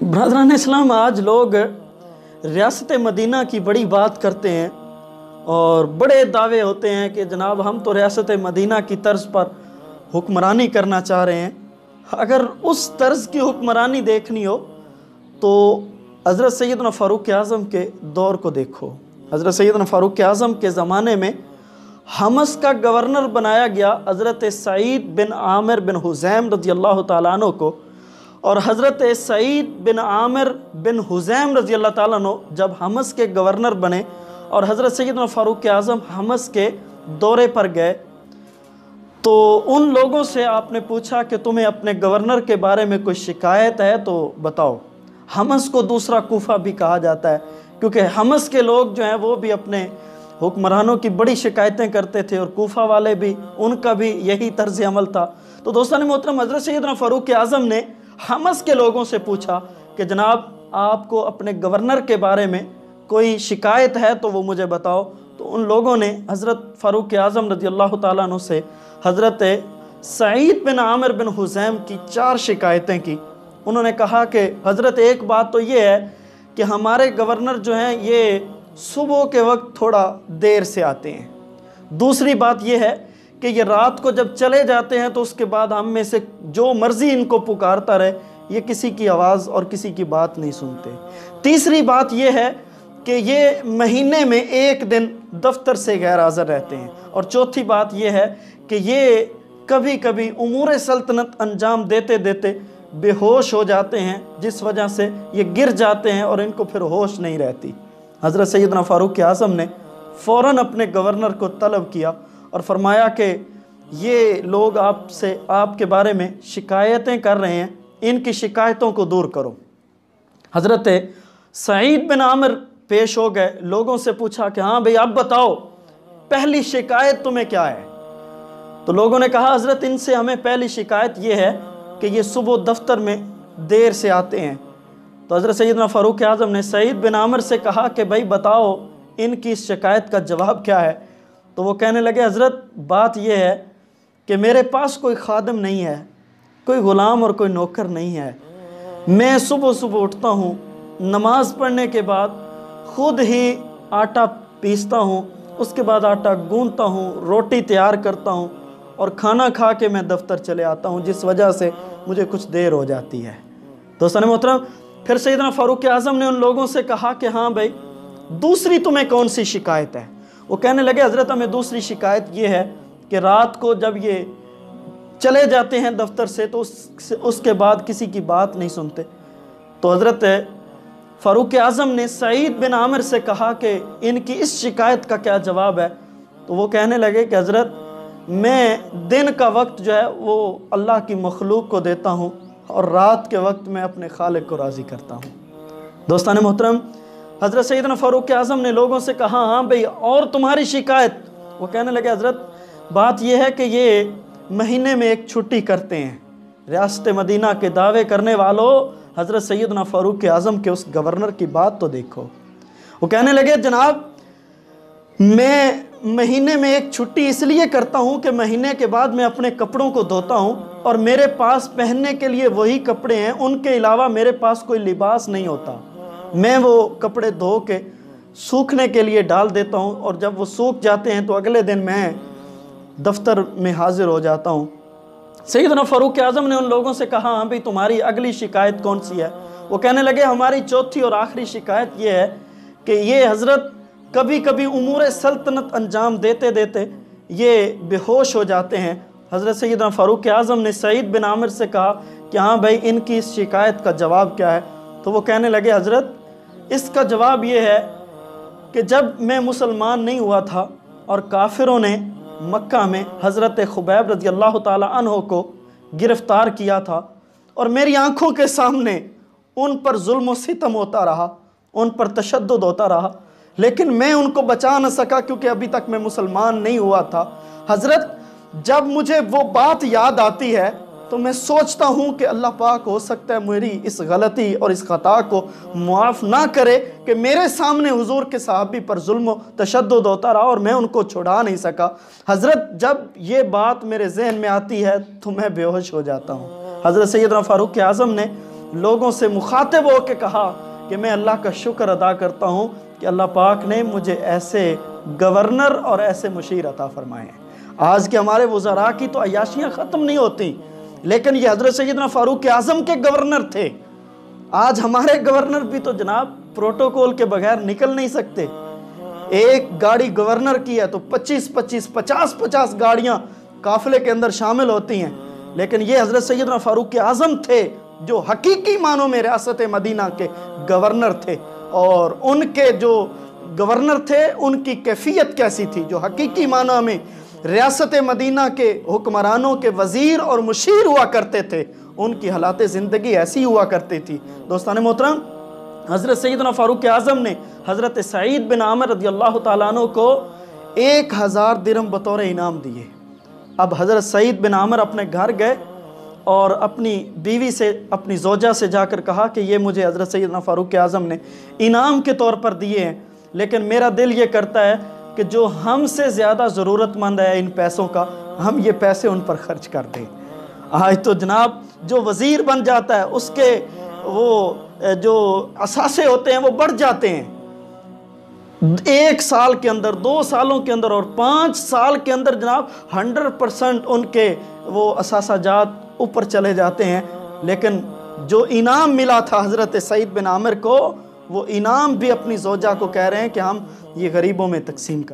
برادران اسلام، آج لوگ ریاست مدینہ کی بڑی بات کرتے ہیں اور بڑے دعوے ہوتے ہیں کہ جناب ہم تو ریاست مدینہ کی طرز پر حکمرانی کرنا چاہ رہے ہیں۔ اگر اس طرز کی حکمرانی دیکھنی ہو تو حضرت سیدنا فاروق اعظم کے دور کو دیکھو۔ حضرت سیدنا فاروق اعظم کے زمانے میں حمص کا گورنر بنایا گیا حضرت سعید بن عامر بن حزیم رضی اللہ تعالیٰ عنہ کو، اور حضرت سعید بن عامر بن حزیم رضی اللہ تعالیٰ عنہ جب حمص کے گورنر بنے اور حضرت سیدنا فاروق اعظم حمص کے دورے پر گئے تو ان لوگوں سے آپ نے پوچھا کہ تمہیں اپنے گورنر کے بارے میں کوئی شکایت ہے تو بتاؤ۔ حمص کو دوسرا کوفہ بھی کہا جاتا ہے کیونکہ حمص کے لوگ جو ہیں وہ بھی اپنے حکمرانوں کی بڑی شکایتیں کرتے تھے، اور کوفہ والے بھی، ان کا بھی یہی طرز عمل تھا۔ تو دوستان محترم، حضرت سیدنا فاروق اعظم نے حمص کے لوگوں سے پوچھا کہ جناب آپ کو اپنے گورنر کے بارے میں کوئی شکایت ہے تو وہ مجھے بتاؤ۔ تو ان لوگوں نے حضرت فاروق اعظم رضی اللہ تعالیٰ عنہ سے حضرت سعید بن عامر بن حزیم کی 4 شکایتیں کی۔ انہوں نے کہا کہ حضرت ایک بات تو یہ ہے کہ ہمارے گورنر جو ہیں یہ صبح کے وقت تھوڑا دیر سے آتے ہیں۔ دوسری بات یہ ہے کہ یہ رات کو جب چلے جاتے ہیں تو اس کے بعد ہم میں سے جو مرضی ان کو پکارتا رہے، یہ کسی کی آواز اور کسی کی بات نہیں سنتے۔ تیسری بات یہ ہے کہ یہ مہینے میں 1 دن دفتر سے غیر حاضر رہتے ہیں۔ اور چوتھی بات یہ ہے کہ یہ کبھی کبھی امور سلطنت انجام دیتے دیتے بے ہوش ہو جاتے ہیں، جس وجہ سے یہ گر جاتے ہیں اور ان کو پھر ہوش نہیں رہتی۔ حضرت سیدنا فاروق اعظم نے فوراً اپنے گورنر کو طلب کیا اور فرمایا کہ یہ لوگ آپ کے بارے میں شکایتیں کر رہے ہیں، ان کی شکایتوں کو دور کرو۔ حضرت سعید بن عامر پیش ہو گئے، لوگوں سے پوچھا کہ ہاں بھئی اب بتاؤ پہلی شکایت تمہیں کیا ہے؟ تو لوگوں نے کہا حضرت ان سے ہمیں پہلی شکایت یہ ہے کہ یہ صبح دفتر میں دیر سے آتے ہیں۔ تو حضرت سیدنا فاروق اعظم نے سعید بن عامر سے کہا کہ بھئی بتاؤ ان کی اس شکایت کا جواب کیا ہے؟ تو وہ کہنے لگے حضرت بات یہ ہے کہ میرے پاس کوئی خادم نہیں ہے، کوئی غلام اور کوئی نوکر نہیں ہے۔ میں صبح صبح اٹھتا ہوں، نماز پڑھنے کے بعد خود ہی آٹا پیستا ہوں، اس کے بعد آٹا گوندتا ہوں، روٹی تیار کرتا ہوں اور کھانا کھا کے میں دفتر چلے آتا ہوں، جس وجہ سے مجھے کچھ دیر ہو جاتی ہے۔ دوستان محترم، پھر سیدنا فاروق اعظم نے ان لوگوں سے کہا کہ ہاں بھائی دوسری تمہیں کون سی شکایت ہے؟ وہ کہنے لگے حضرت ہمیں دوسری شکایت یہ ہے کہ رات کو جب یہ چلے جاتے ہیں دفتر سے تو اس کے بعد کسی کی بات نہیں سنتے۔ تو حضرت فاروق اعظم نے سعید بن عامر سے کہا کہ ان کی اس شکایت کا کیا جواب ہے؟ تو وہ کہنے لگے کہ حضرت میں دن کا وقت جو ہے وہ اللہ کی مخلوق کو دیتا ہوں اور رات کے وقت میں اپنے خالق کو راضی کرتا ہوں۔ دوستان محترم، حضرت سیدنا فاروق اعظم نے لوگوں سے کہا ہاں بھئی اور تمہاری شکایت؟ وہ کہنے لگے حضرت بات یہ ہے کہ یہ مہینے میں ایک چھٹی کرتے ہیں۔ ریاست مدینہ کے دعوے کرنے والوں، حضرت سیدنا فاروق اعظم کے اس گورنر کی بات تو دیکھو۔ وہ کہنے لگے جناب میں مہینے میں ایک چھٹی اس لیے کرتا ہوں کہ مہینے کے بعد میں اپنے کپڑوں کو دھوتا ہوں اور میرے پاس پہننے کے لیے وہی کپڑے ہیں، ان کے علاوہ میرے پاس کوئی لباس نہیں ہوتا۔ میں وہ کپڑے دھو کے سوکھنے کے لیے ڈال دیتا ہوں اور جب وہ سوکھ جاتے ہیں تو اگلے دن میں دفتر میں حاضر ہو جاتا ہوں۔ سیدنا فاروق اعظم نے ان لوگوں سے کہا ہاں بھئی تمہاری اگلی شکایت کون سی ہے؟ وہ کہنے لگے ہماری چوتھی اور آخری شکایت یہ ہے کہ یہ حضرت کبھی کبھی امور سلطنت انجام دیتے دیتے یہ بے ہوش ہو جاتے ہیں۔ حضرت سیدنا فاروق اعظم نے سعید بن عامر سے کہا کہ ہاں بھائی ان کی اس شکایت کا جواب کیا ہے؟ تو وہ کہنے لگے حضرت اس کا جواب یہ ہے کہ جب میں مسلمان نہیں ہوا تھا اور کافروں نے مکہ میں حضرت خبیب رضی اللہ تعالی عنہ کو گرفتار کیا تھا اور میری آنکھوں کے سامنے ان پر ظلم و ستم ہوتا رہا، ان پر تشدد ہوتا رہا، لیکن میں ان کو بچا نہ سکا کیونکہ ابھی تک میں مسلمان نہیں ہوا تھا۔ حضرت جب مجھے وہ بات یاد آتی ہے تو میں سوچتا ہوں کہ اللہ پاک ہو سکتا ہے میری اس غلطی اور اس خطا کو معاف نہ کرے کہ میرے سامنے حضور کے صحابی پر ظلم و تشدد ہوتا رہا اور میں ان کو چھڑا نہیں سکا۔ حضرت جب یہ بات میرے ذہن میں آتی ہے تو میں بے ہوش ہو جاتا ہوں۔ حضرت سیدنا فاروق اعظم نے لوگوں سے مخاطب ہو کے کہا کہ میں اللہ کا شکر ادا کرتا ہوں کہ اللہ پاک نے مجھے ایسے گورنر اور ایسے مشیر عطا فرمائے ہیں۔ آج کے ہمارے وزراء کی تو عیاشیاں ختم نہیں ہوتی، لیکن یہ حضرت سیدنا فاروق اعظم کے گورنر تھے۔ آج ہمارے گورنر بھی تو جناب پروٹوکول کے بغیر نکل نہیں سکتے۔ ایک گاڑی گورنر کی ہے تو 50 گاڑیاں قافلے کے اندر شامل ہوتی ہیں، لیکن یہ حضرت سیدنا فاروق اعظم تھے جو حقیقی معنوں میں ریاست مدینہ کے گورنر تھے، اور ان کے جو گورنر تھے ان کی کیفیت کیسی تھی، جو حقیقی معنوں میں ریاست مدینہ کے حکمرانوں کے وزیر اور مشیر ہوا کرتے تھے، ان کی حالات زندگی ایسی ہوا کرتی تھی۔ دوستان محترم، حضرت سیدنا فاروق اعظم نے حضرت سعید بن عامر رضی اللہ تعالیٰ عنہ کو 1000 درہم بطور انعام دیے۔ اب حضرت سعید بن عامر اپنے گھر گئے اور اپنی بیوی سے، اپنی زوجہ سے جا کر کہا کہ یہ مجھے حضرت سیدنا فاروق اعظم نے انعام کے طور پر دیے ہیں، لیکن میرا دل یہ کرتا ہے کہ جو ہم سے زیادہ ضرورت مند ہے ان پیسوں کا، ہم یہ پیسے ان پر خرچ کر دیں۔ آج تو جناب جو وزیر بن جاتا ہے اس کے وہ جو اثاثے ہوتے ہیں وہ بڑھ جاتے ہیں، 1 سال کے اندر، 2 سالوں کے اندر اور 5 سال کے اندر جناب 100% ان کے وہ اثاثہ جات اوپر چلے جاتے ہیں۔ لیکن جو انعام ملا تھا حضرت سعید بن عامر کو، وہ انعام بھی اپنی زوجہ کو کہہ رہے ہیں کہ ہم یہ غریبوں میں تقسیم کر